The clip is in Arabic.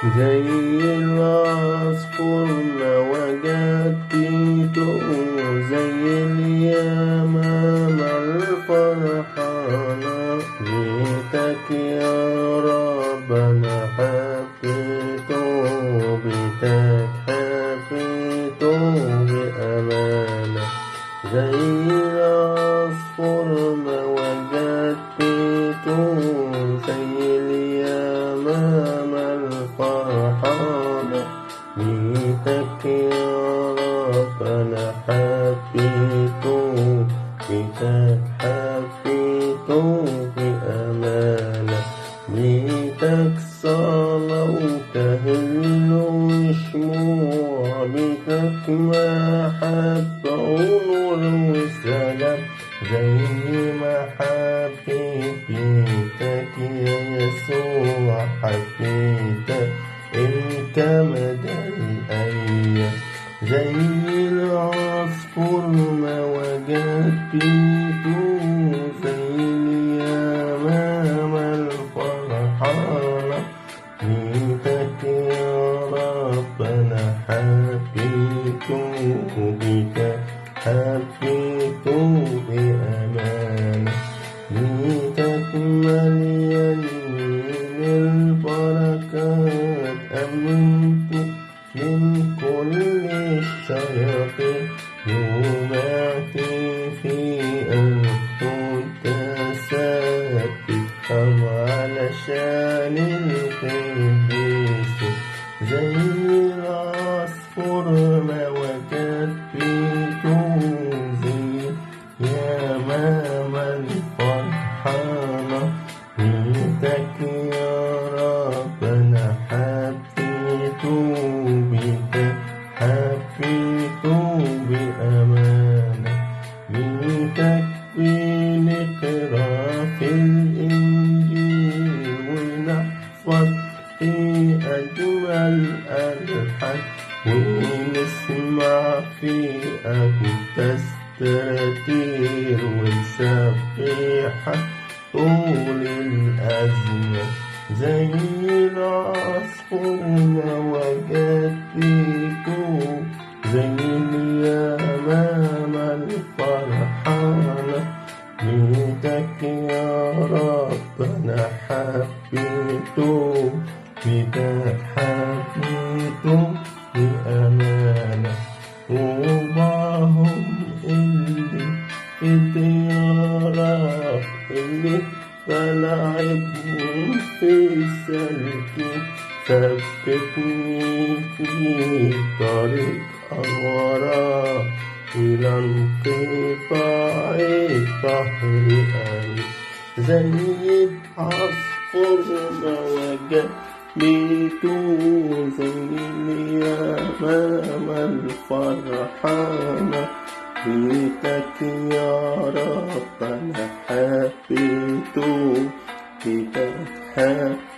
زي العصفور ما وجدته، زي اليمامة الفرحانة. بيتك يا رب أنا حبيته، بيتك حبيته بأمانة. زي العصفور ما وجدته، زي اليمامة الفرحانة. بيتك يا رب أنا حبيته، بيتك حبيته بأمانة. بيتك صلاة وتهل وشموع، بيتك محبة ونور وسلام. زي ما حبيت بيتك يا يسوع، حبيتك انت مدى الأيام. زي العصفور ما وجدته، زي اليمامة الفرحانة. بيتك يا رب أنا حبيته، بيتك حبيته بأمانة. بيتك مليان من البركات، أمنت من كل الشياطين. يوماتي في أن كنت ثابت، أو علشان القديس. زي العصفور ما وجدته، زي اليمامة الفرحانة. بيتك يا رب أنا حبيته، بيتك حبيته بأمانة. بيتك بنقرا في الإنجيل ونحفظ في أجمل ألحان، ونسمع في أقدس تراتير، ونسبحها طول الأزمة. زي العصفور ما وجدته، زي اليمامة الفرحانة. بيتك يا رب أنا حبيته، بيتك حبيته بأمانة. طوباهم اللي الديارة اللي بلعبهم في سلكي، ثبتني في طريق الورى إلى انقطاع الظهر أمين. زي العصفور ما وجدته، زي اليمامة الفرحانة. بيتك يا رب أنا حبيته، بيتك حبيته